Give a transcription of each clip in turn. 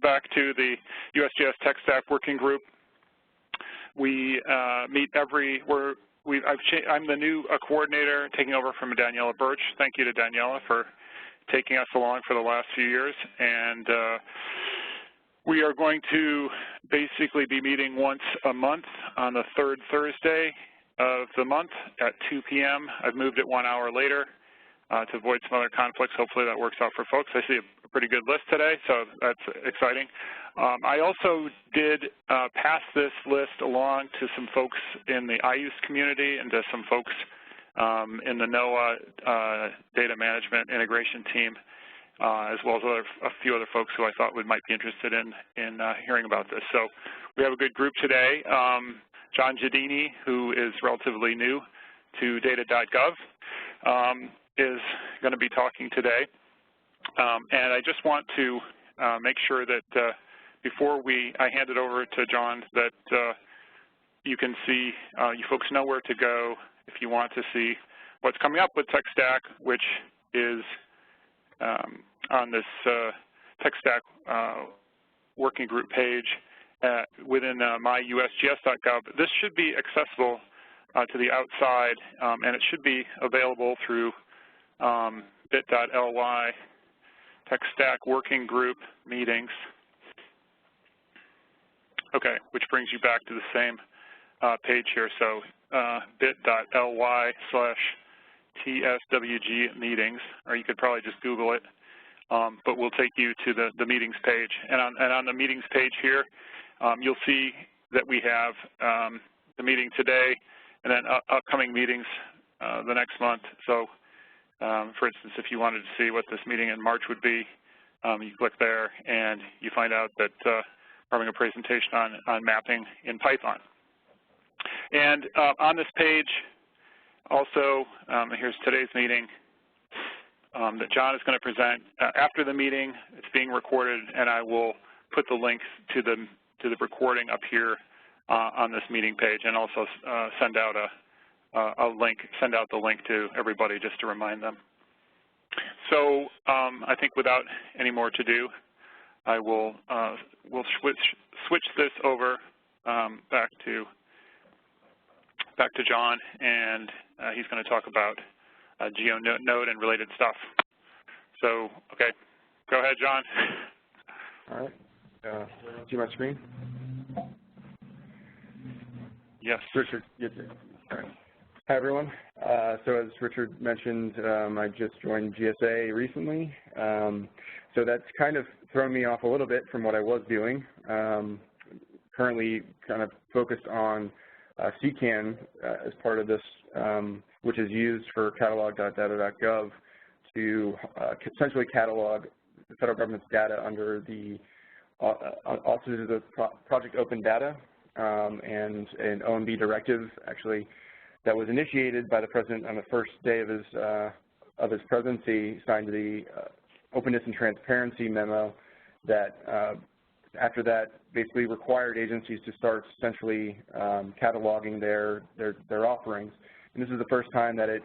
back to the USGS Tech Stack Working Group. We meet I'm the new coordinator, taking over from Daniela Birch. Thank you to Daniela for taking us along for the last few years. And we are going to basically be meeting once a month on the third Thursday of the month at 2 p.m. I've moved it 1 hour later to avoid some other conflicts. Hopefully that works out for folks. I see a pretty good list today, so that's exciting. I also did pass this list along to some folks in the IUSE community and to some folks in the NOAA data management integration team, as well as a few other folks who I thought might be interested in hearing about this. So we have a good group today. John Jediny, who is relatively new to data.gov, is going to be talking today. And I just want to make sure that before I hand it over to John, that you can see, you folks know where to go if you want to see what's coming up with TechStack, which is on this TechStack working group page within myusgs.gov. This should be accessible to the outside, and it should be available through bit.ly TechStack working group meetings. Okay, which brings you back to the same page here. So bit.ly/TSWG meetings, or you could probably just Google it, but we'll take you to the meetings page. And on the meetings page here, you'll see that we have the meeting today and then upcoming meetings the next month. So for instance, if you wanted to see what this meeting in March would be, you click there and you find out that we're having a presentation on mapping in Python. And on this page also, here's today's meeting that John is going to present. After the meeting, it's being recorded, and I will put the links to the recording up here on this meeting page, and also send out the link to everybody just to remind them. So I think without any more to do, I will we'll switch this over back to John, and he's going to talk about Geonode and related stuff. So okay, go ahead, John. All right. See my screen? Yes. Richard. Yes, sir. All right. Hi, everyone. So as Richard mentioned, I just joined GSA recently. So that's kind of thrown me off a little bit from what I was doing. Currently kind of focused on CKAN as part of this, which is used for catalog.data.gov to essentially catalog the federal government's data under the Office of the Project Open Data and an OMB directive, actually, that was initiated by the President on the first day of his presidency, signed the Openness and Transparency memo that after that basically required agencies to start essentially cataloging their offerings. And this is the first time that it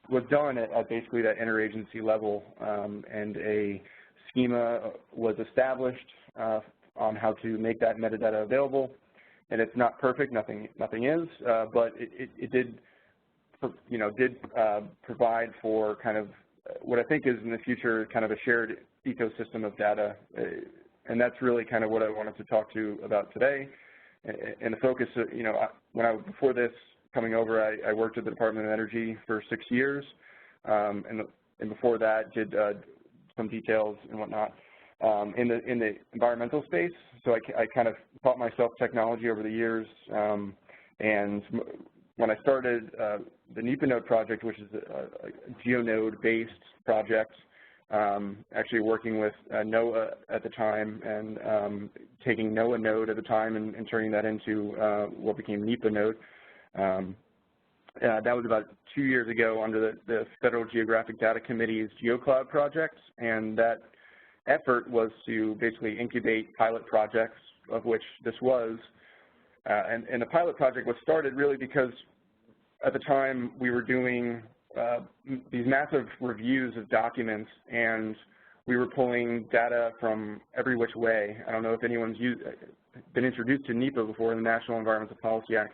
was done at basically that interagency level, and a schema was established on how to make that metadata available. And it's not perfect, nothing is, but it did, provide for kind of what I think is in the future kind of a shared ecosystem of data, and that's really kind of what I wanted to talk to you about today. And the focus, before this coming over, I worked at the Department of Energy for 6 years, and before that did some details and whatnot in the environmental space. So I kind of taught myself technology over the years, and when I started the NEPAnode project, which is a Geonode-based project, actually working with NOAA at the time, and taking NOAA at the time and turning that into what became NEPAnode. That was about 2 years ago under the Federal Geographic Data Committee's GeoCloud project, and that effort was to basically incubate pilot projects, of which this was. And the pilot project was started really because at the time we were doing these massive reviews of documents, and we were pulling data from every which way. I don't know if anyone's been introduced to NEPA before, the National Environmental Policy Act,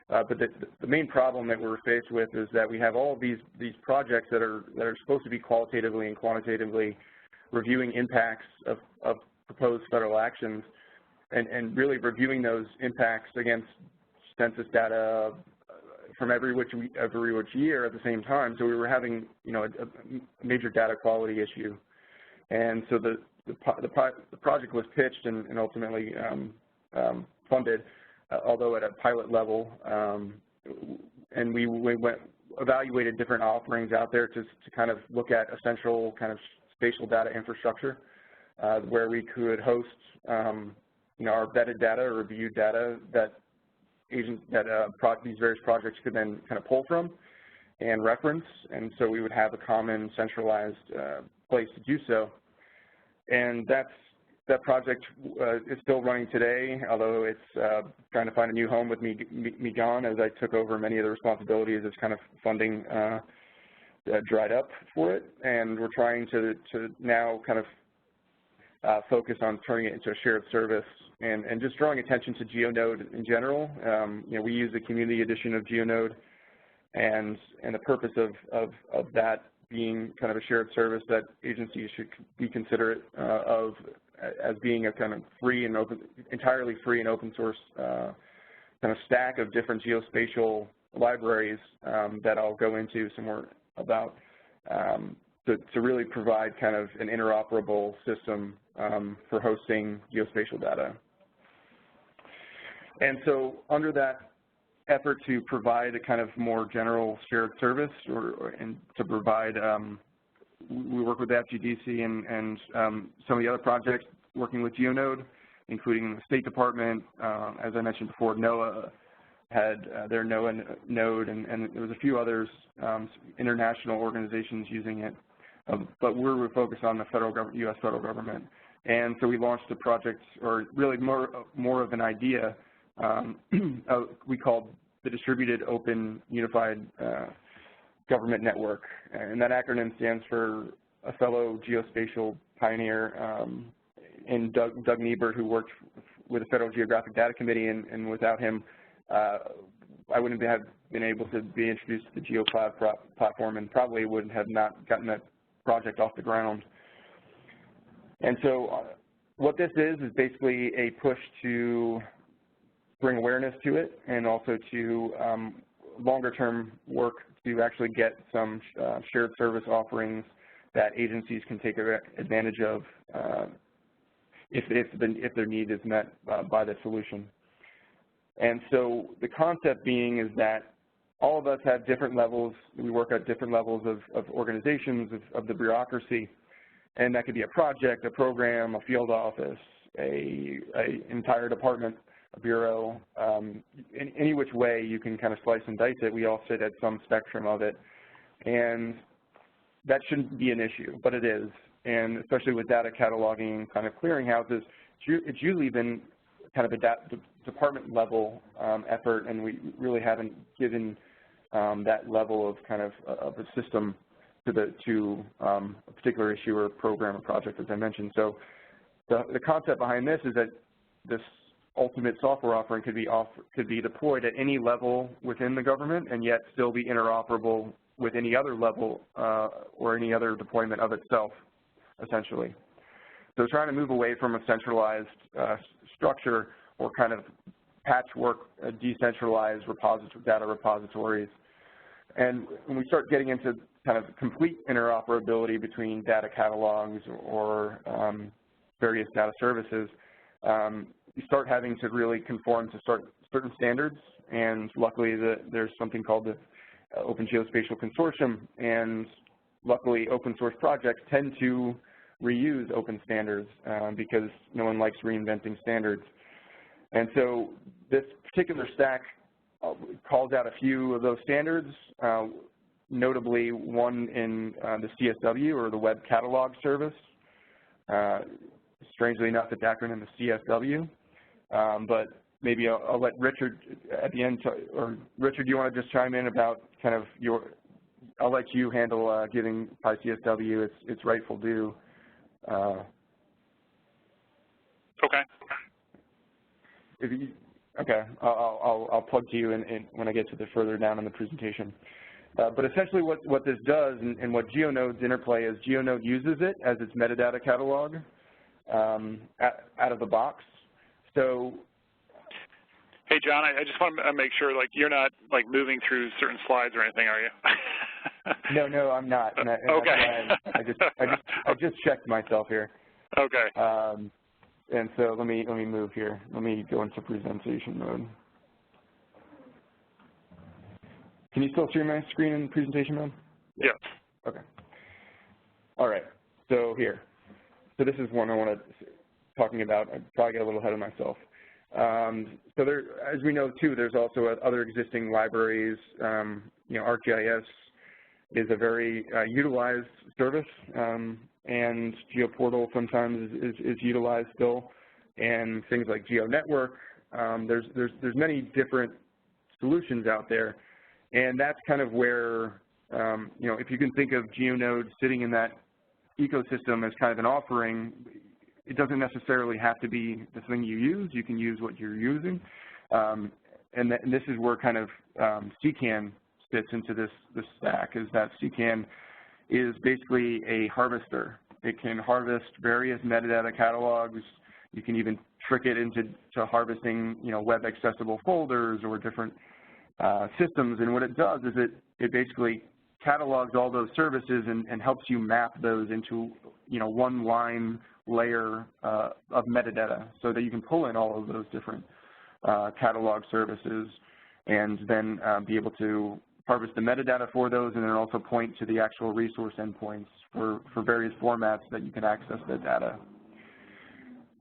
but the main problem that we're faced with is that we have all these projects that are supposed to be qualitatively and quantitatively reviewing impacts of proposed federal actions, and really reviewing those impacts against census data from every which year at the same time. So we were having, a major data quality issue, and so the project was pitched and ultimately funded, although at a pilot level, and we evaluated different offerings out there to kind of look at a central kind of spatial data infrastructure where we could host our vetted data or reviewed data that these various projects could then kind of pull from and reference, and so we would have a common centralized place to do so. And that project is still running today, although it's trying to find a new home with me gone, as I took over many of the responsibilities as kind of funding dried up for it, and we're trying to now kind of focus on turning it into a shared service and just drawing attention to Geonode in general. We use the community edition of Geonode, and the purpose of that being kind of a shared service that agencies should be considerate of as being a kind of free and open, entirely free and open source kind of stack of different geospatial libraries that I'll go into some more about to really provide kind of an interoperable system for hosting geospatial data. And so under that effort to provide a kind of more general shared service and to provide, we work with FGDC and some of the other projects working with Geonode, including the State Department. As I mentioned before, NOAA had their NOAA node, and there was a few others, international organizations using it. But we're focused on the federal government, U.S. federal government. And so we launched a project, or really more of an idea, we called the Distributed Open Unified Government Network. And that acronym stands for a fellow geospatial pioneer in Doug Niebert, who worked with the Federal Geographic Data Committee, and without him, I wouldn't have been able to be introduced to the GeoCloud platform, and probably wouldn't have not gotten that project off the ground. And so what this is basically a push to bring awareness to it, and also to longer-term work to actually get some shared service offerings that agencies can take advantage of if their need is met by the solution. And so the concept being is that all of us have different levels. We work at different levels of organizations, of the bureaucracy, and that could be a project, a program, a field office, an entire department, a bureau. In any which way you can kind of slice and dice it, we all sit at some spectrum of it. And that shouldn't be an issue, but it is. And especially with data cataloging kind of clearinghouses, it's usually been kind of a department level effort, and we really haven't given that level of kind of a system to a particular issue or program or project, as I mentioned. So the concept behind this is that this ultimate software offering could be deployed at any level within the government, and yet still be interoperable with any other level or any other deployment of itself, essentially. So trying to move away from a centralized structure or kind of patchwork, decentralized data repositories. And when we start getting into kind of complete interoperability between data catalogs or various data services, you start having to really conform to certain standards. And luckily, there's something called the Open Geospatial Consortium, and luckily open source projects tend to reuse open standards because no one likes reinventing standards. And so this particular stack calls out a few of those standards, notably one in the CSW, or the Web Catalog Service. Strangely enough, it's acronym the CSW, but maybe I'll let Richard at the end, or Richard, do you want to just chime in about kind of I'll let you handle giving pycsw its rightful due Okay. Okay, I'll plug to you in when I get to the further down in the presentation. But essentially what this does and what Geonode's interplay is, Geonode uses it as its metadata catalog out of the box. So, hey John, I just want to make sure, like, you're not like moving through certain slides or anything, are you? No, I'm not. And okay. I just checked myself here. Okay. And so let me move here. Let me go into presentation mode. Can you still see my screen in presentation mode? Yes. Okay. All right. So here. So this is one I want to talking about. I probably get a little ahead of myself. So there, as we know too, there's also other existing libraries. You know, ArcGIS is a very utilized service, and GeoPortal sometimes is utilized still, and things like GeoNetwork. There's many different solutions out there. And that's kind of where, you know, if you can think of Geonode sitting in that ecosystem as kind of an offering, it doesn't necessarily have to be the thing you use. You can use what you're using. And this is where kind of CKAN fits into this stack, is that CKAN is basically a harvester. It can harvest various metadata catalogs. You can even trick it into harvesting, you know, web accessible folders or different systems, and what it does is it basically catalogs all those services and helps you map those into, you know, one line layer of metadata, so that you can pull in all of those different catalog services and then be able to harvest the metadata for those, and then also point to the actual resource endpoints for various formats that you can access the data.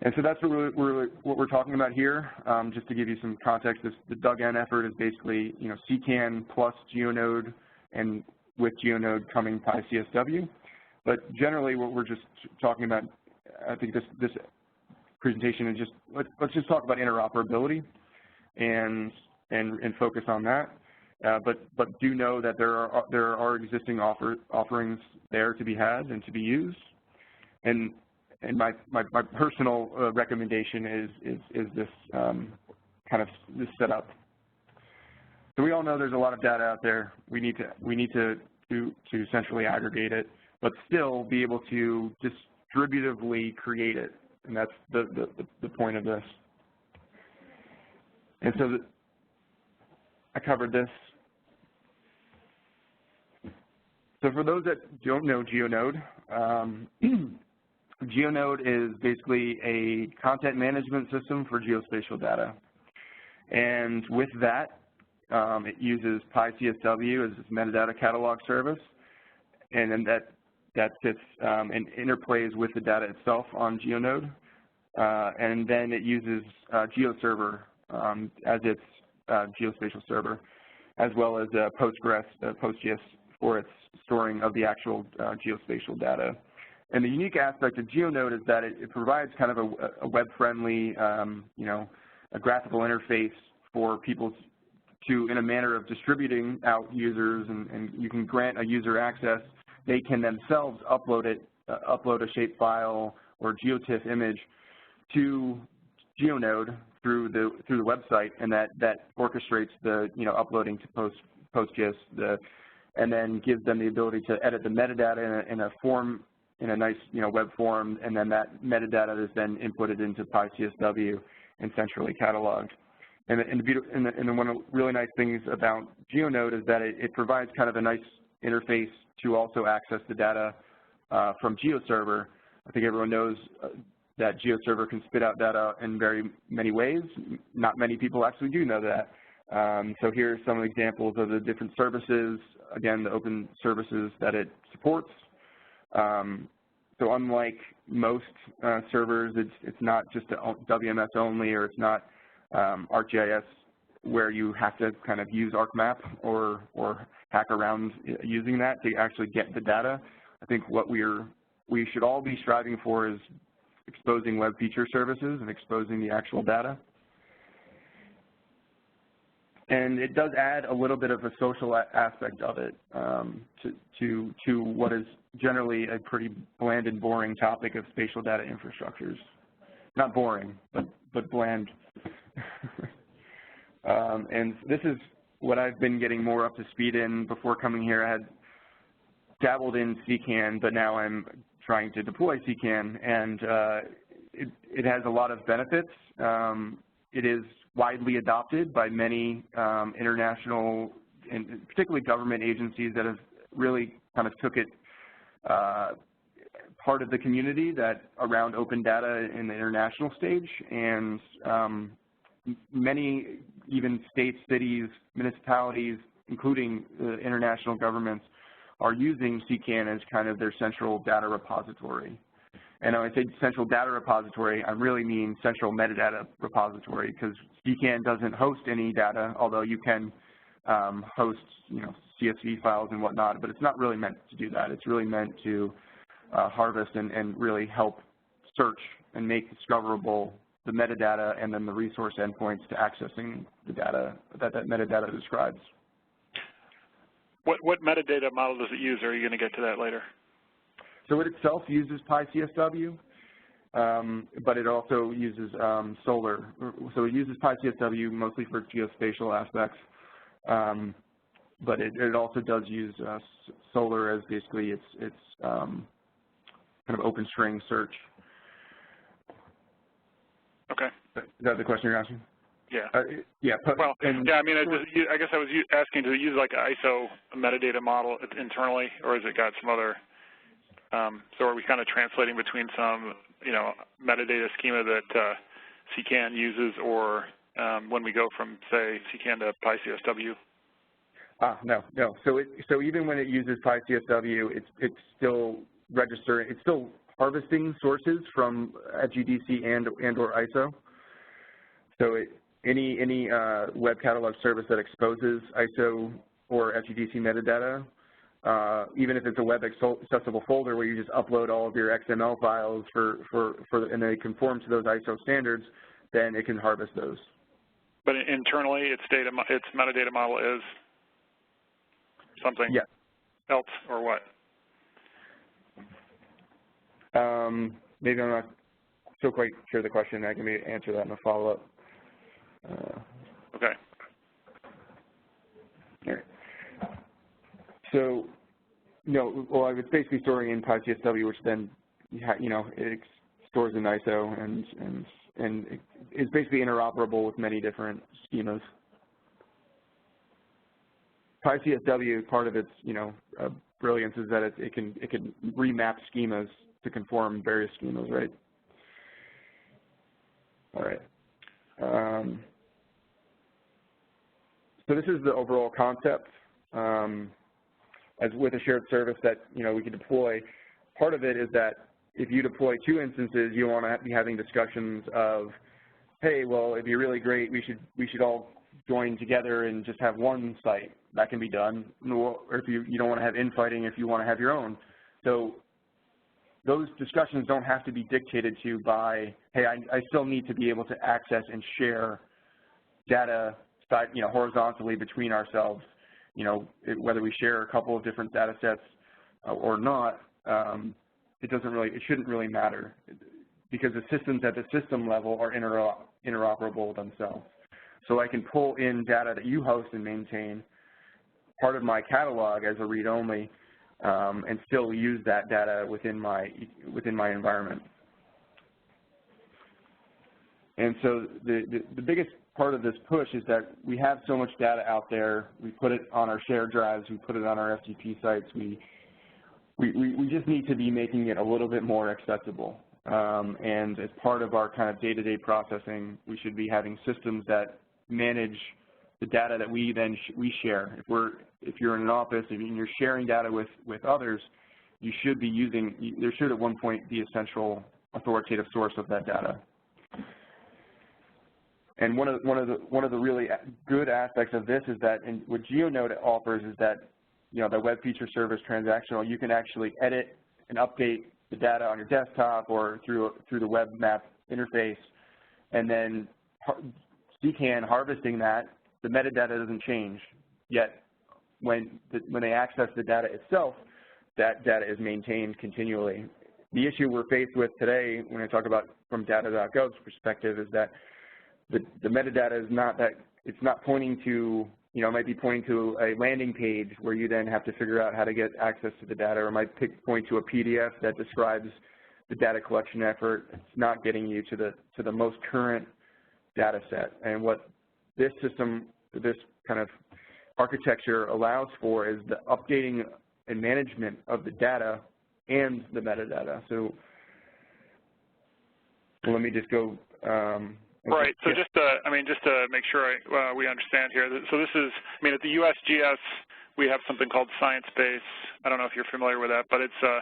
And so that's what we're talking about here. Just to give you some context, the dougn effort is basically, you know, CKAN plus Geonode, and with Geonode coming pycsw. But generally, what we're just talking about, I think this presentation is just let's just talk about interoperability and focus on that. But do know that there are existing offerings there to be had and to be used, and my personal recommendation is this kind of this setup. So we all know there's a lot of data out there. We need to centrally aggregate it, but still be able to distributively create it, and that's the point of this. And so I covered this. So for those that don't know Geonode, Geonode is basically a content management system for geospatial data. And with that, it uses pycsw as its metadata catalog service, and then that sits and interplays with the data itself on Geonode. And then it uses GeoServer as its geospatial server, as well as PostGIS for its storing of the actual geospatial data. And the unique aspect of Geonode is that it provides kind of a web-friendly, you know, a graphical interface for people to, in a manner of distributing out users, and you can grant a user access. They can themselves upload a shapefile or GeoTIFF image to Geonode through the website, and that orchestrates the, you know, uploading to PostGIS, and then gives them the ability to edit the metadata in a form, in a nice, you know, web form, and then that metadata is then inputted into pycsw and centrally cataloged. And one of the really nice things about Geonode is that it provides kind of a nice interface to also access the data from GeoServer. I think everyone knows that GeoServer can spit out data in very many ways. Not many people actually do know that. So here are some examples of the different services, again, the open services that it supports. So unlike most servers, it's not just a WMS only, or it's not ArcGIS where you have to kind of use ArcMap or hack around using that to actually get the data. I think what we should all be striving for is exposing web feature services and exposing the actual data. And it does add a little bit of a social aspect of it to what is generally a pretty bland and boring topic of spatial data infrastructures. Not boring, but bland. And this is what I've been getting more up to speed in. Before coming here, I had dabbled in CKAN, but now I'm trying to deploy CKAN, and it has a lot of benefits. It is widely adopted by many international and particularly government agencies that have really kind of took it part of the community that around open data in the international stage, and many even states, cities, municipalities, including international governments, are using CKAN as kind of their central data repository. And when I say central data repository, I really mean central metadata repository, because CKAN doesn't host any data, although you can host, CSV files and whatnot, but it's not really meant to do that. It's really meant to harvest and really help search and make discoverable the metadata and then the resource endpoints to accessing the data that metadata describes. What metadata model does it use? Or are you going to get to that later? So it itself uses pycsw, but it also uses Solar. So it uses pycsw mostly for geospatial aspects, but it also does use Solar as basically its kind of open string search. Okay. Is that the question you're asking? Yeah. Yeah. Well, I mean, I guess I was asking, does it use like an ISO metadata model internally, or has it got some other? So are we kind of translating between some, metadata schema that CKAN uses, or when we go from, say, CKAN to pycsw? No. So even when it uses pycsw, it's still registering. It's still harvesting sources from GDC and/or ISO. So any web catalog service that exposes ISO or FGDC metadata, even if it's a web accessible folder where you just upload all of your XML files and they conform to those ISO standards, then it can harvest those. But internally, its metadata model is something else, or what? Maybe I'm not so quite sure the question. I can maybe answer that in a follow-up. Okay. All right. So, well, I was basically storing in pycsw, which then, it stores in ISO and it's basically interoperable with many different schemas. pycsw, part of its, brilliance is that it can remap schemas to conform various schemas, right? All right. So this is the overall concept. As with a shared service that we can deploy, part of it is that if you deploy two instances, you want to be having discussions of, hey, well, it'd be really great. We should all join together and just have one site. That can be done. Or if you don't want to have infighting, if you want to have your own. So those discussions don't have to be dictated to by, hey, I still need to be able to access and share data, horizontally between ourselves. Whether we share a couple of different data sets or not, it shouldn't really matter, because the systems at the system level are interoperable themselves. So I can pull in data that you host and maintain, part of my catalog as a read-only, and still use that data within my environment. And so the biggest part of this push is that we have so much data out there. We put it on our shared drives. We put it on our FTP sites. We just need to be making it a little bit more accessible. And as part of our kind of day-to-day processing, we should be having systems that manage the data that we share. If you're in an office and you're sharing data with others, you should be there should at one point be a central authoritative source of that data. And one of the really good aspects of this is that, and what Geonode offers is that, the web feature service transactional, you can actually edit and update the data on your desktop or through the web map interface, and then CKAN harvesting that the metadata doesn't change, yet when they access the data itself, that data is maintained continually. The issue we're faced with today, when I talk about from data.gov's perspective, is that the metadata is not that, it's not pointing to, you know, it might be pointing to a landing page where you then have to figure out how to get access to the data, or it might point to a PDF that describes the data collection effort. It's not getting you to the most current data set. And what this system, this kind of architecture allows for is the updating and management of the data and the metadata. So let me just go. Right. So just to make sure we understand here. So this is, I mean, at the USGS we have something called Sciencebase. I don't know if you're familiar with that, but it's a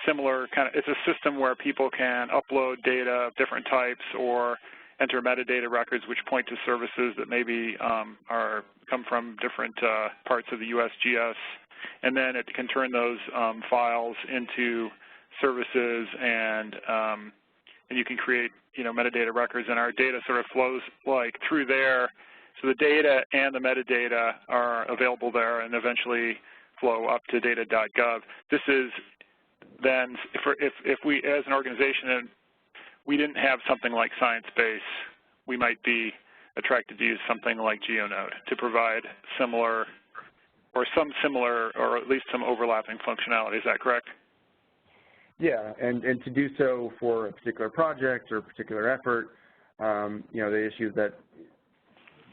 similar kind of, it's a system where people can upload data of different types or enter metadata records which point to services that maybe come from different parts of the USGS, and then it can turn those files into services, and you can create, you know, metadata records, and our data sort of flows like through there. So the data and the metadata are available there and eventually flow up to data.gov. This is then, if we as an organization, we didn't have something like Sciencebase, we might be attracted to use something like Geonode to provide similar, or some similar, or at least some overlapping functionality. Is that correct? Yeah, and to do so for a particular project or a particular effort, you know, the issue is that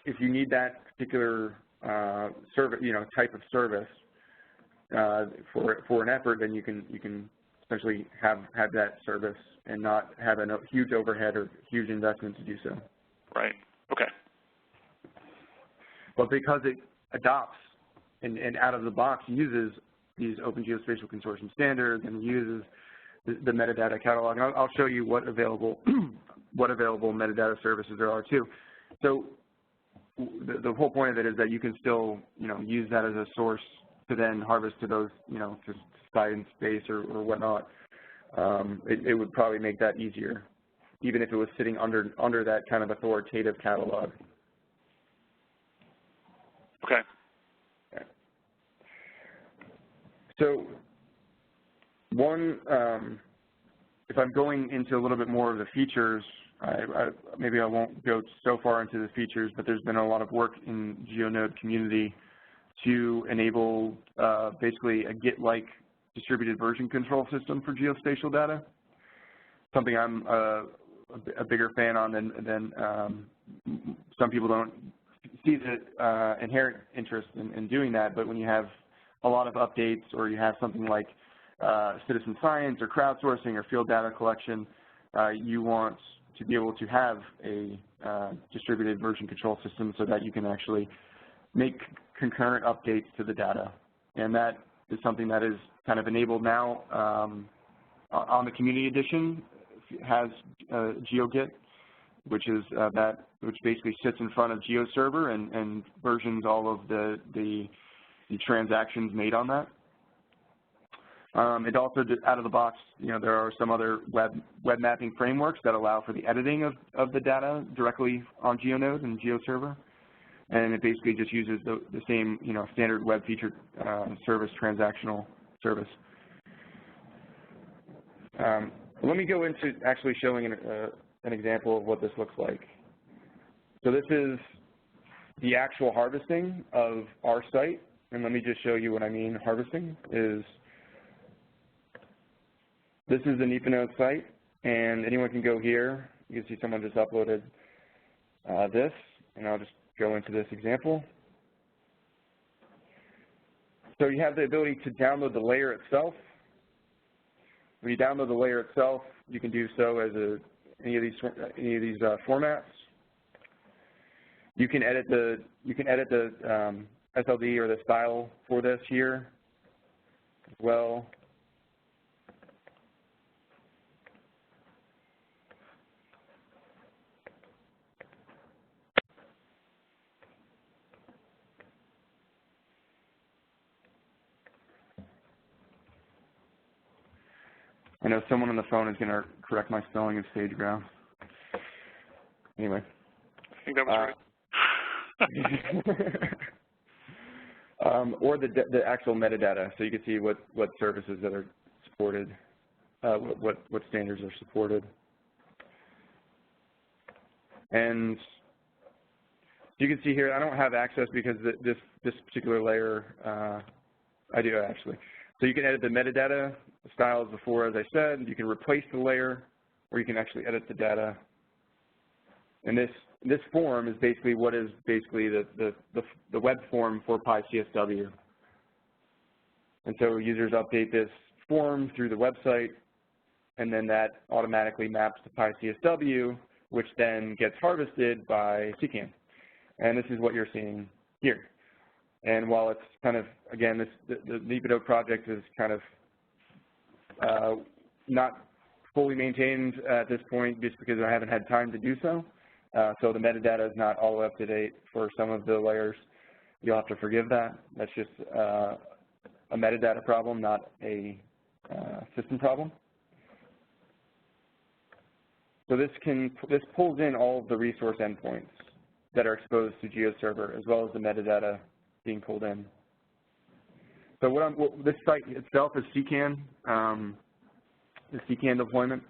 if you need that particular service, you know, type of service for an effort, then you can essentially have that service and not have a huge overhead or huge investment to do so. Right. Okay. But because it adopts and out of the box uses these Open Geospatial Consortium standards and uses the metadata catalog, and I'll show you what available metadata services there are too. So the whole point of it is that you can still, you know, use that as a source to then harvest to those, you know, to Sciencebase or whatnot. It would probably make that easier, even if it was sitting under that kind of authoritative catalog. Okay. So one, if I'm going into a little bit more of the features, maybe I won't go so far into the features, but there's been a lot of work in Geonode community to enable basically a Git-like distributed version control system for geospatial data. Something I'm a bigger fan on than some people don't see the inherent interest in doing that, but when you have a lot of updates, or you have something like citizen science or crowdsourcing or field data collection, you want to be able to have a distributed version control system so that you can actually make concurrent updates to the data. And that is something that is kind of enabled now on the community edition. It has GeoGig, which basically sits in front of GeoServer and versions all of the transactions made on that. It also, out of the box, you know, there are some other web mapping frameworks that allow for the editing of the data directly on Geonode and GeoServer, and it basically just uses the same, you know, standard web feature service transactional service. Let me go into actually showing an example of what this looks like. So this is the actual harvesting of our site, and let me just show you what I mean. Harvesting is, this is the NEPAnode site, and anyone can go here. You can see someone just uploaded this, and I'll just go into this example. So you have the ability to download the layer itself. When you download the layer itself, you can do so as any of these formats. You can edit the SLD or the style for this here as well. I know someone on the phone is going to correct my spelling of sage grouse. Anyway. I think that was Or the actual metadata, so you can see what services that are supported, what standards are supported. And you can see here, I don't have access because this particular layer, I do actually. So you can edit the metadata styles before, as I said. You can replace the layer, or you can actually edit the data. And this form is basically what is basically the web form for pycsw. And so users update this form through the website, and then that automatically maps to pycsw, which then gets harvested by CKAN. And this is what you're seeing here. And while it's kind of, again, the NEPAnode project is kind of not fully maintained at this point just because I haven't had time to do so. So the metadata is not all up to date for some of the layers. You'll have to forgive that. That's just a metadata problem, not a system problem. So this pulls in all of the resource endpoints that are exposed to GeoServer, as well as the metadata being pulled in. So this site itself is CKAN, the CKAN deployment.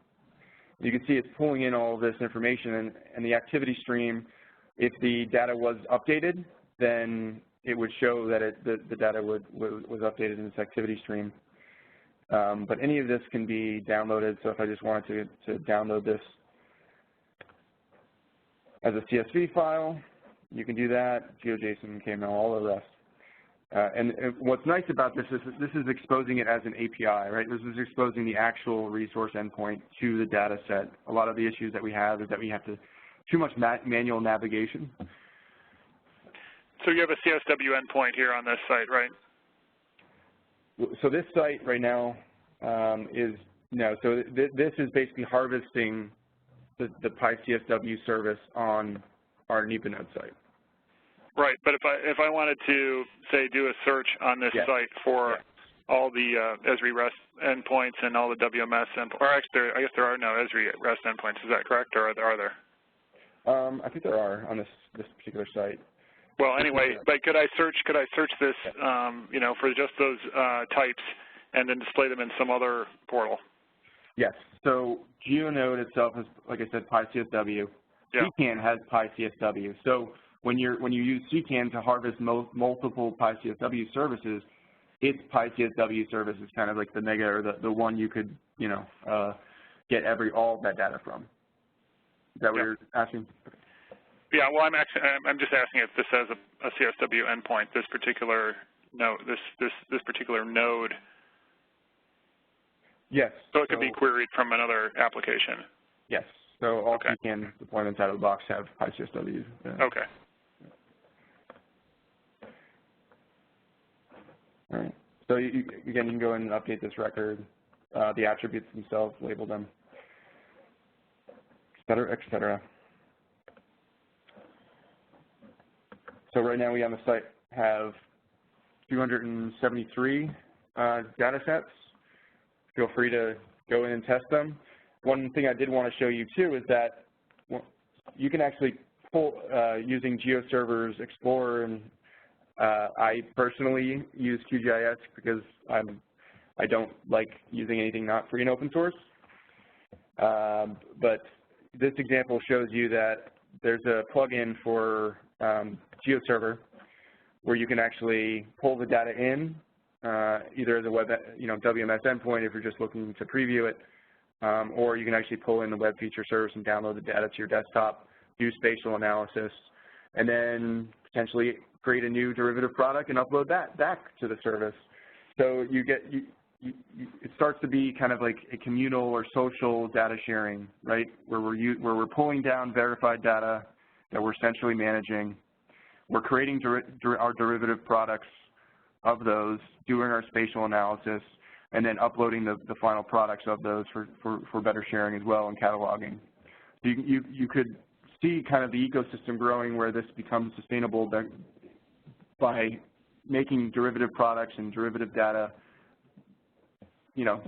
You can see it's pulling in all of this information, and the activity stream, if the data was updated, then it would show that the data was updated in this activity stream. But any of this can be downloaded, so if I just wanted to download this as a CSV file, you can do that, GeoJSON, KML, all the rest. And what's nice about this is this is exposing it as an API, right? This is exposing the actual resource endpoint to the data set. A lot of the issues that we have is that we have too much manual navigation. So you have a CSW endpoint here on this site, right? So this site right now this is basically harvesting the pycsw service on our NEPAnode site. Right, but if I wanted to, say, do a search on this site for all the Esri REST endpoints and all the WMS endpoints, or actually, I guess there are no Esri REST endpoints. Is that correct, or are there? I think there are on this particular site. Well, anyway, but could I search this, for just those types, and then display them in some other portal? Yes. So Geonode itself is, like I said, pycsw. Yeah. CKAN has pycsw. So when you use CKAN to harvest multiple pycsw services, its pycsw service is kind of like the mega, or the one you could get all of that data from. Is that what you're asking? Yeah. Well, I'm just asking if this has a CSW endpoint. This particular node. This particular node. Yes. So it could be queried from another application. Yes. So all CKAN deployments out of the box have pycsw. Okay. All right. So again, you can go in and update this record, the attributes themselves, label them, et cetera, et cetera. So right now we on the site have 273 data sets. Feel free to go in and test them. One thing I did want to show you too is that you can actually pull using GeoServer's Explorer, and I personally use QGIS because I don't like using anything not free and open source. But this example shows you that there's a plugin for GeoServer where you can actually pull the data in, either as a web, WMS endpoint if you're just looking to preview it, or you can actually pull in the web feature service and download the data to your desktop, do spatial analysis, and then potentially create a new derivative product and upload that back to the service. So it starts to be kind of like a communal or social data sharing, right? Where we're pulling down verified data that we're centrally managing. We're creating our derivative products of those, doing our spatial analysis, and then uploading the final products of those for better sharing as well and cataloging. So you could see kind of the ecosystem growing where this becomes sustainable by making derivative products and derivative data,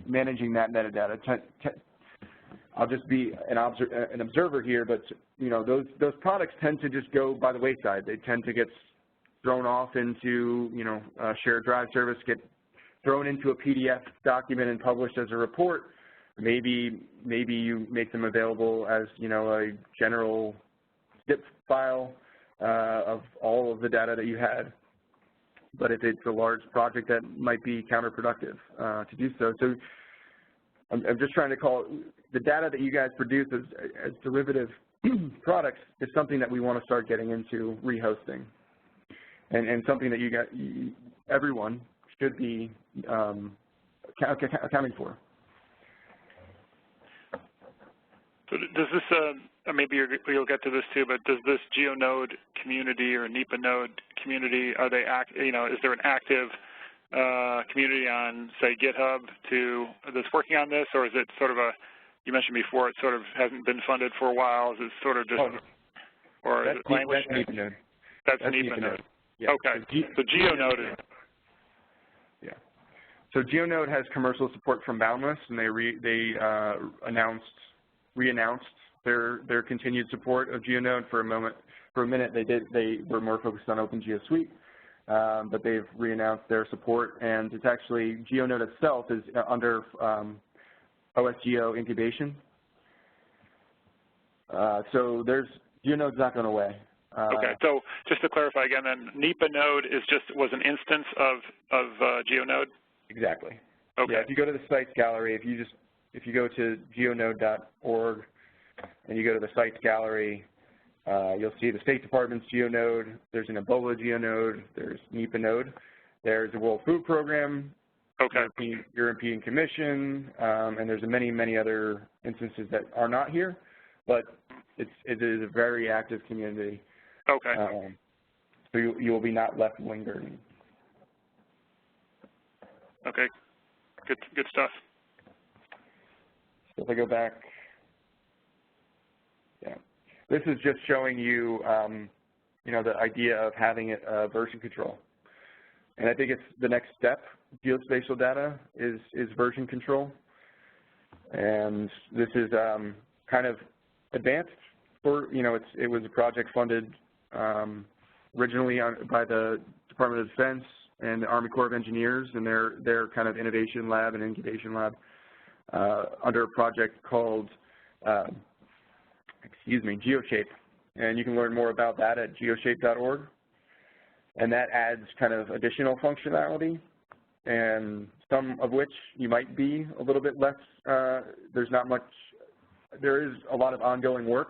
managing that metadata. I'll just be an observer here, but you know, those products tend to just go by the wayside. They tend to get thrown off into, you know, a shared drive service, get thrown into a PDF document and published as a report. Maybe you make them available as, you know, a general zip file of all of the data that you had. But if it's a large project, that might be counterproductive to do so. So I'm just trying to call the data that you guys produce as derivative products is something that we want to start getting into rehosting, and something that everyone should be accounting for. So does this, maybe you'll get to this too, but does this Geonode community or NEPAnode community, are they is there an active community on, say, GitHub that's working on this, or is it sort of you mentioned before, it sort of hasn't been funded for a while? Is it sort of just, or is it language? That's NEPAnode. That's NEPAnode. Yeah. Okay. So Geonode is. Yeah. So Geonode has commercial support from Boundless, and they re-announced their continued support of Geonode. For a minute, they were more focused on OpenGeo Suite, but they've re-announced their support, and it's actually Geonode itself is under USGS incubation. So Geonode's not going away. Okay. So just to clarify again, then NEPAnode was an instance of Geonode. Exactly. Okay. Yeah, if you go to the sites gallery, if you go to geonode.org and you go to the sites gallery, you'll see the State Department's Geonode. There's an Ebola Geonode. There's NEPAnode. There's the World Food Program, okay. European Commission, and there's many other instances that are not here, but it is a very active community. Okay. So you will be not left lingering. Okay. Good stuff. So if I go back, yeah, this is just showing you, you know, the idea of having a version control, and I think it's the next step. Geospatial data is version control, and this is kind of advanced for, you know, it was a project funded originally by the Department of Defense and the Army Corps of Engineers and their kind of innovation lab and incubation lab under a project called, Geoshape. And you can learn more about that at geoshape.org. And that adds kind of additional functionality, and some of which you might be a little bit less, there is a lot of ongoing work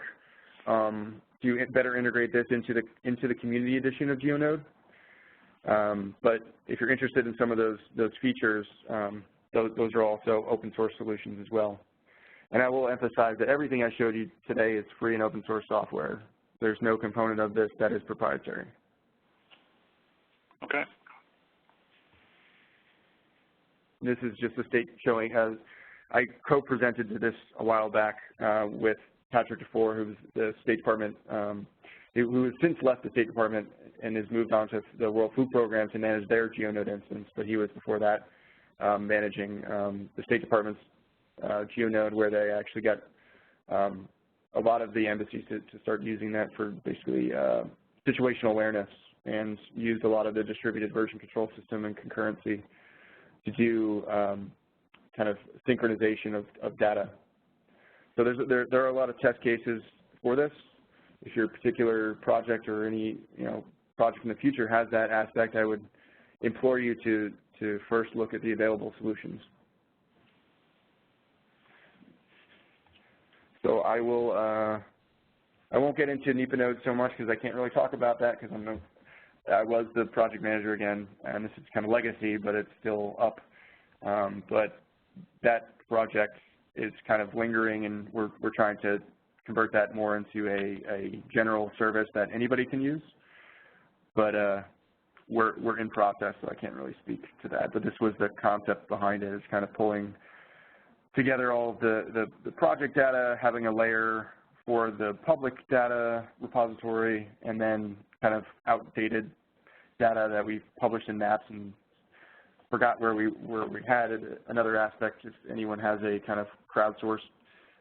to better integrate this into the community edition of Geonode. But if you're interested in some of those features, those are also open source solutions as well. And I will emphasize that everything I showed you today is free and open source software. There's no component of this that is proprietary. Okay. This is just a state showing, I co-presented to this a while back with Patrick DeFore, who's the State Department, who has since left the State Department and has moved on to the World Food Program to manage their Geonode instance, but he was before that managing the State Department's Geonode, where they actually got a lot of the embassies to start using that for basically situational awareness, and used a lot of the distributed version control system and concurrency to do kind of synchronization of data. So there are a lot of test cases for this. If your particular project or any project in the future has that aspect, I would implore you to first look at the available solutions. So I won't get into NEPAnode so much because I can't really talk about that, because I was the project manager again, and this is kind of legacy, but it's still up. But that project is kind of lingering, and we're trying to convert that more into a general service that anybody can use. But we're in process, so I can't really speak to that. But this was the concept behind it, is kind of pulling together all of the project data, having a layer for the public data repository, and then kind of outdated data that we've published in maps and forgot where we had. Another aspect, if anyone has a kind of crowdsourced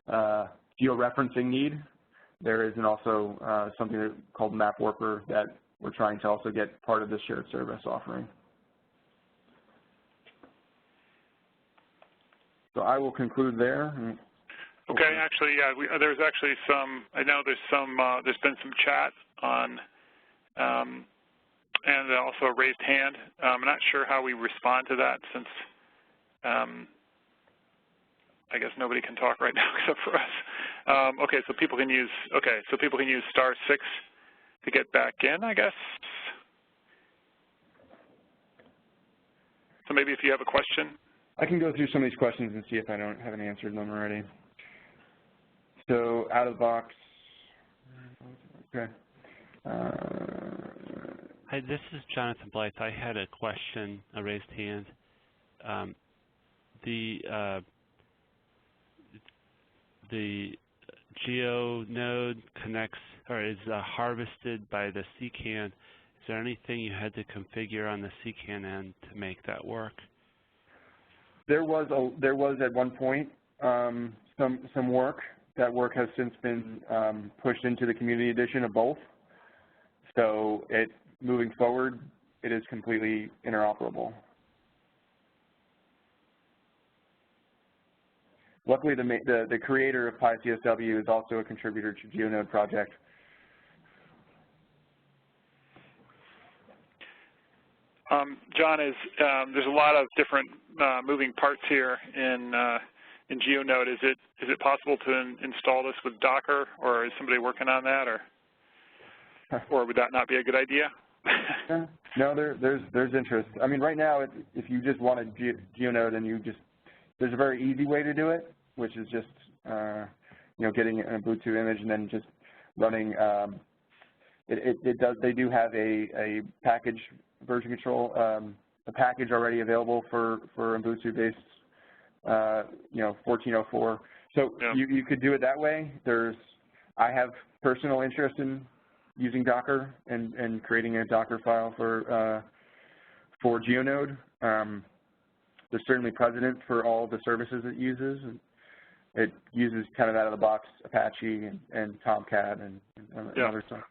georeferencing need, there is also something called Map Worker that we're trying to also get part of the shared service offering. So I will conclude there. Okay, actually, yeah, there's actually some, I know there's been some chat on, and also a raised hand. I'm not sure how we respond to that since I guess nobody can talk right now except for us. Okay, so people can use, *6 to get back in, I guess. So maybe if you have a question. I can go through some of these questions and see if I haven't answered them already. So out of the box, okay. Hi, this is Jonathan Blythe. I had a question, a raised hand. The Geonode connects or is harvested by the CKAN. Is there anything you had to configure on the CKAN end to make that work? There was at one point some work. That work has since been pushed into the community edition of both. So moving forward, it is completely interoperable. Luckily, the creator of pycsw is also a contributor to Geonode project. John, there's a lot of different moving parts here in Geonode. Is it possible to install this with Docker, or is somebody working on that, or would that not be a good idea? No, there's interest. I mean, right now, if you just wanted Geonode and there's a very easy way to do it, which is just getting an Ubuntu image and then just running. They do have a package version control, a package already available for Ubuntu-based 1404. So yeah. You could do it that way. I have personal interest in using Docker and creating a Docker file for Geonode. There's certainly precedent for all the services it uses. It uses kind of out-of-the-box Apache and Tomcat and other stuff.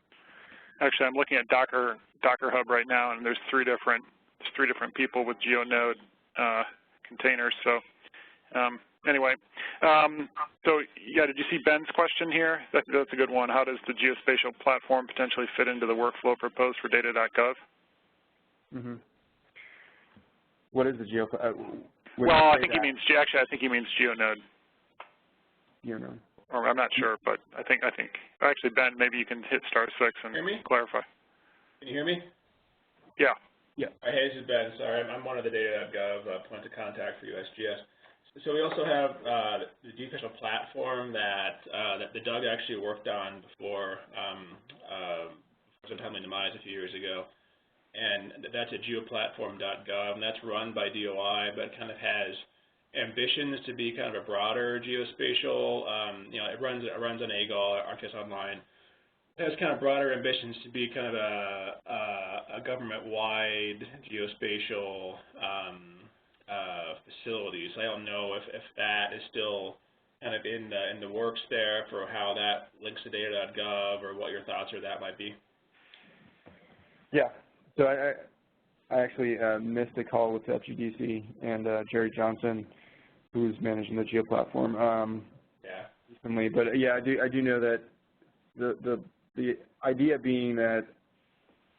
Actually, I'm looking at Docker Hub right now, and there's three different people with Geonode containers. So anyway, so yeah, did you see Ben's question here? That's a good one. How does the geospatial platform potentially fit into the workflow proposed for data.gov? Mm-hmm. What is the well, I think he means Geonode. Geonode. Or I'm not sure, but I think. Actually, Ben, maybe you can hit *6 and clarify. Can you hear me? Yeah. Yeah. Hey, this is Ben. Sorry, I'm one of the data.gov point of contact for USGS. So we also have the geospatial platform that the Doug actually worked on before untimely demise a few years ago. And that's at geoplatform.gov, and that's run by DOI, but it kind of has ambitions to be kind of a broader geospatial. It runs on AGOL, ArcGIS Online. It has kind of broader ambitions to be kind of a government-wide geospatial facility. So I don't know if that is still kind of in the works there for how that links to data.gov, or what your thoughts or that might be. Yeah. So I actually missed a call with FGDC and Jerry Johnson, who's managing the Geo platform recently. But yeah, I do know that the idea being that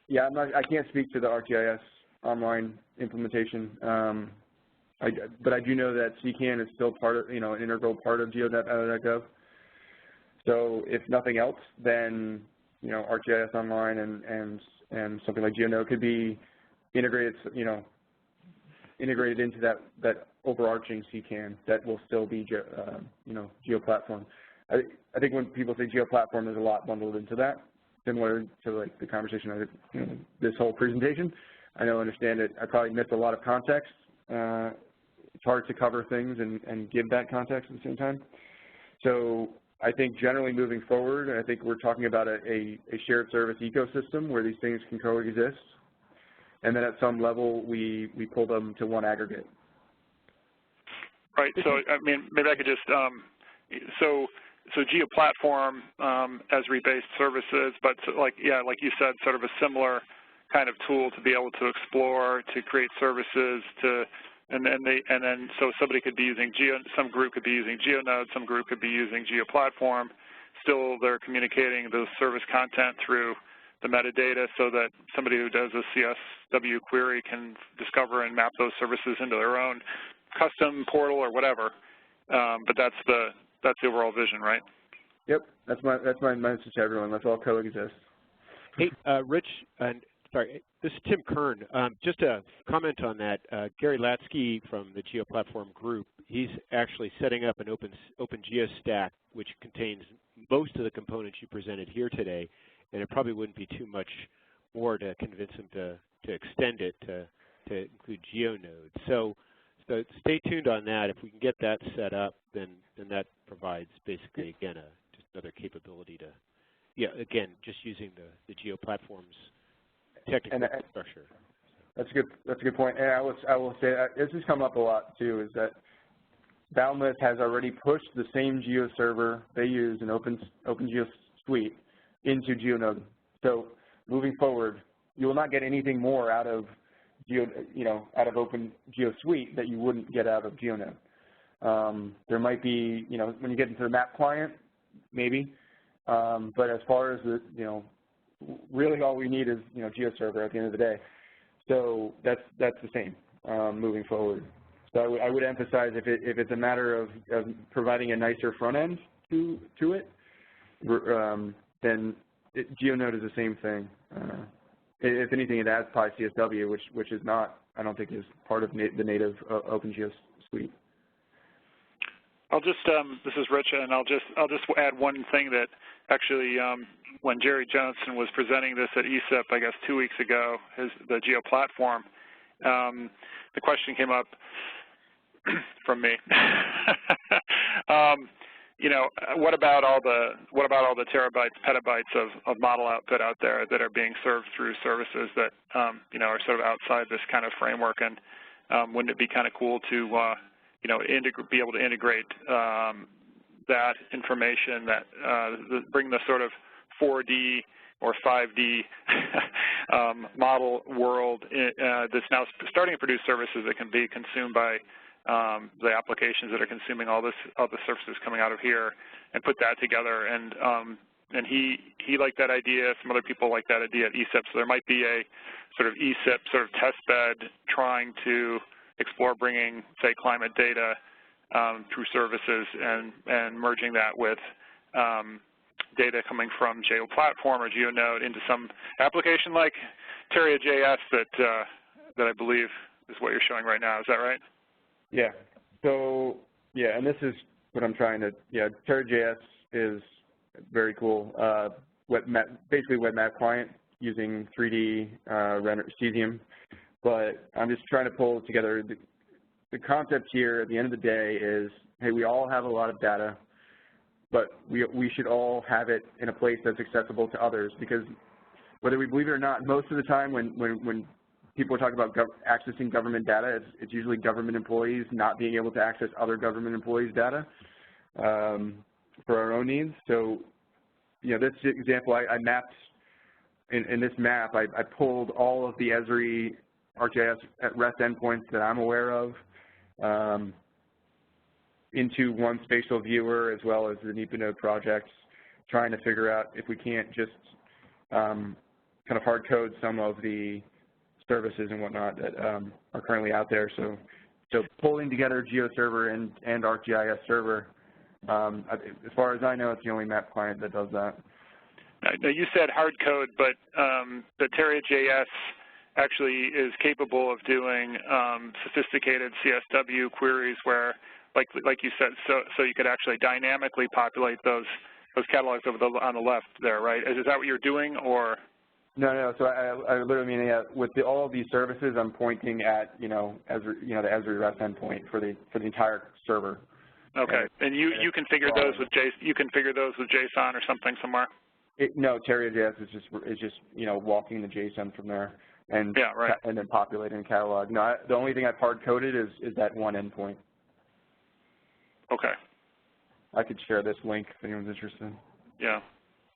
I can't speak to the ArcGIS Online implementation, but I do know that CKAN is still part of an integral part of geo.gov. So if nothing else, then ArcGIS Online and something like Geonode could be integrated, integrated into that overarching CKAN that will still be, Geo platform. I think when people say Geo platform, there's a lot bundled into that, similar to like the conversation of this whole presentation. I understand it. I probably missed a lot of context. It's hard to cover things and give that context at the same time. So I think generally moving forward, I think we're talking about a shared service ecosystem where these things can coexist, and then at some level we pull them to one aggregate. Right. So I mean, maybe I could just so GeoPlatform, Esri-based services, but like you said, sort of a similar kind of tool to be able to explore, to create services, and then so somebody could be using some group could be using Geonode, some group could be using GeoPlatform. Still, they're communicating the service content through the metadata, so that somebody who does a CSW query can discover and map those services into their own custom portal or whatever. But that's the overall vision, right? Yep, that's my message to everyone. Let's all coexist. Hey, Rich, sorry, this is Tim Kern. Just a comment on that. Gary Latsky from the GeoPlatform group, he's actually setting up an open GeoStack, which contains most of the components you presented here today, and it probably wouldn't be too much more to convince him to extend it to include Geonode. So stay tuned on that. If we can get that set up, then that provides basically, again, just another capability to, again, just using the GeoPlatform's technical infrastructure. That's a good point. And I will say that this has come up a lot too, is that Boundless has already pushed the same Geo server they use in OpenGeo Suite into Geonode. So moving forward, you will not get anything more out of out of OpenGeo Suite that you wouldn't get out of Geonode. There might be, when you get into the map client, maybe, but as far as the, really all we need is, GeoServer at the end of the day. So that's the same moving forward. So I would emphasize if it's a matter of providing a nicer front end to it, then Geonode is the same thing. If anything, it adds pycsw, which is not, I don't think, is part of the native OpenGeo Suite. I'll just this is Rich, and I'll just add one thing that actually when Jerry Johnson was presenting this at ESIP, I guess 2 weeks ago, the GeoPlatform, the question came up from me. What about all the terabytes, petabytes of model output out there that are being served through services that are sort of outside this kind of framework? And wouldn't it be kind of cool to be able to integrate that information, bring the sort of 4D or 5D model world that's now starting to produce services that can be consumed by the applications that are consuming all the services coming out of here, and put that together. And he liked that idea. Some other people like that idea at ESIP. So there might be a sort of ESIP sort of test bed trying to explore bringing, say, climate data through services and merging that with data coming from GeoPlatform or Geonode into some application like terriajs that I believe is what you're showing right now. Is that right? Yeah. So, and this is what I'm trying to, terriajs is very cool. Basically web map client using 3D render cesium. But I'm just trying to pull together the concept here at the end of the day is, hey, we all have a lot of data, but we should all have it in a place that's accessible to others, because whether we believe it or not, most of the time when people are talking about accessing government data, it's usually government employees not being able to access other government employees' data for our own needs. So, this example, I mapped, in this map, I pulled all of the Esri ArcGIS at REST endpoints that I'm aware of into one spatial viewer, as well as the NEPAnode projects, trying to figure out if we can't just kind of hard code some of the services and whatnot that are currently out there. So pulling together GeoServer and ArcGIS server, as far as I know, it's the only map client that does that. Now you said hard code, but the terriajs actually is capable of doing sophisticated CSW queries where, like you said, so you could actually dynamically populate those catalogs on the left there, right? Is that what you're doing, or? No. So I literally mean with all of these services, I'm pointing at the Esri REST endpoint for the entire server. Okay, and you configure those with JSON or something somewhere? No, terriajs is just walking the JSON from there and and then populating a catalog. No, the only thing I've hard coded is that one endpoint. Okay. I could share this link if anyone's interested. Yeah.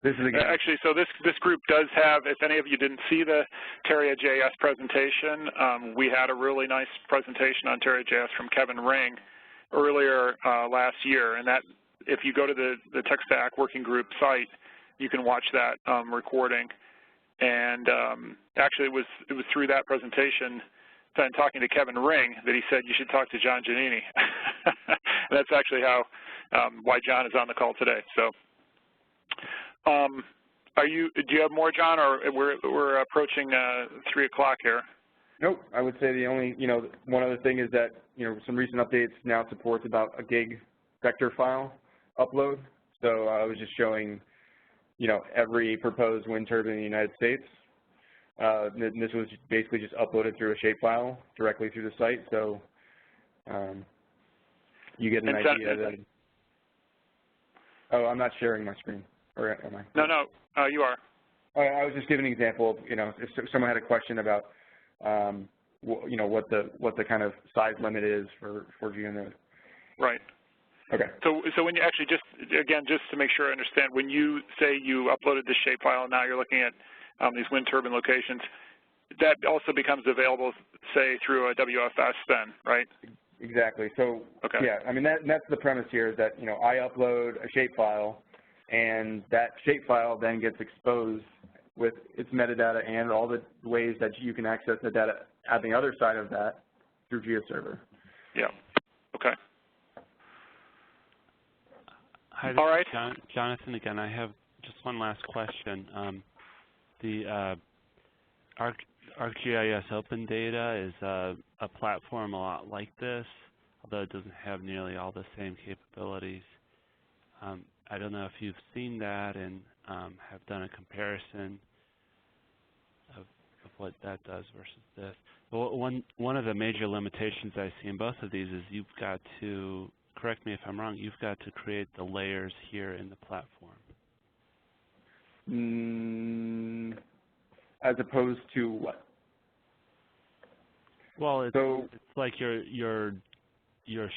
This is again. Actually, so this group does have, if any of you didn't see the terriajs presentation, we had a really nice presentation on terriajs from Kevin Ring earlier last year, and that, if you go to the Tech Stack Working Group site, you can watch that recording. And actually, it was through that presentation and talking to Kevin Ring that he said you should talk to John Jediny. That's actually how why John is on the call today. So, do you have more, John, or we're approaching 3 o'clock here? Nope. I would say the only, one other thing is that, some recent updates now supports about a gig vector file upload. So I was just showing, every proposed wind turbine in the United States. This was basically just uploaded through a shapefile directly through the site. So you get an idea that. Oh, I'm not sharing my screen, or am I? No, you are. I was just giving an example of, if someone had a question about, what the kind of size limit is for Geonode. Right. Okay. So when you actually just to make sure I understand, when you say you uploaded this shapefile and now you're looking at these wind turbine locations, that also becomes available, say, through a WFS then, right? Exactly. So, okay. Yeah, I mean, that's the premise here is that, I upload a shapefile, and that shapefile then gets exposed with its metadata and all the ways that you can access the data at the other side of that through GeoServer. Yeah. Okay. Hi, all right. Jonathan again. I have just one last question. The ArcGIS Open Data is a platform a lot like this, although it doesn't have nearly all the same capabilities. I don't know if you've seen that and have done a comparison of what that does versus this. But one of the major limitations I see in both of these is you've got to, correct me if I'm wrong, you've got to create the layers here in the platform. As opposed to what? Well, it's like you're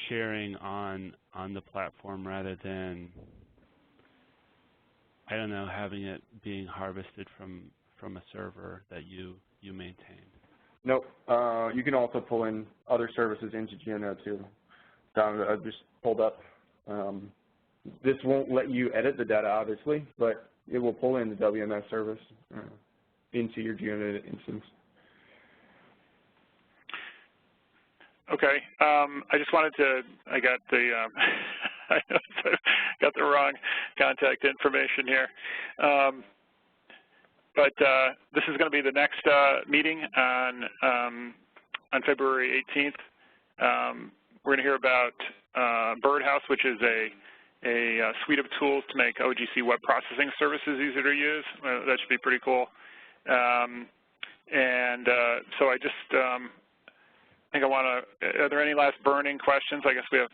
sharing on the platform rather than, I don't know, having it being harvested from a server that you maintain. Nope. You can also pull in other services into Geonode too. I just pulled up. This won't let you edit the data, obviously, but it will pull in the WMS service into your Geonode instance. Okay. I just wanted to. I got the. I got the wrong contact information here. But this is going to be the next meeting on February 18th. We're going to hear about Birdhouse, which is a suite of tools to make OGC web processing services easier to use. That should be pretty cool. So I just think I want to. Are there any last burning questions? I guess we have,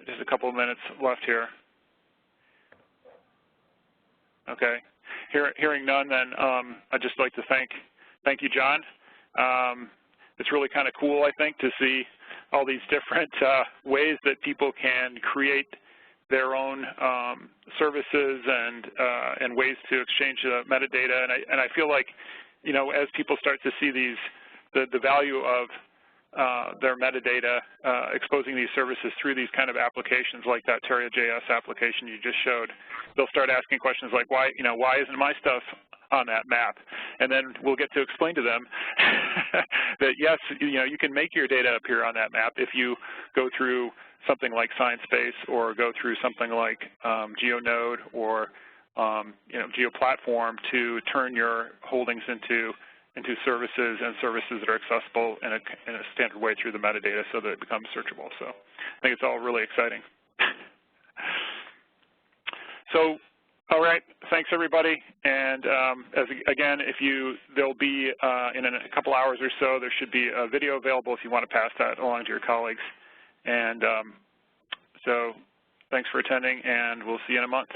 just a couple of minutes left here. Okay. Hearing none, then I'd just like to thank you, John. It's really kind of cool, I think, to see all these different ways that people can create their own services and ways to exchange metadata. And I feel like, as people start to see the value of their metadata, exposing these services through these kind of applications like that terriajs application you just showed, they'll start asking questions like, why isn't my stuff on that map? And then we'll get to explain to them that yes, you can make your data appear on that map if you go through something like ScienceBase or go through something like Geonode or GeoPlatform to turn your holdings into services and services that are accessible in a standard way through the metadata so that it becomes searchable. So I think it's all really exciting. So, all right, thanks everybody. And again, there'll be in a couple hours or so, there should be a video available if you want to pass that along to your colleagues. And so thanks for attending, and we'll see you in a month.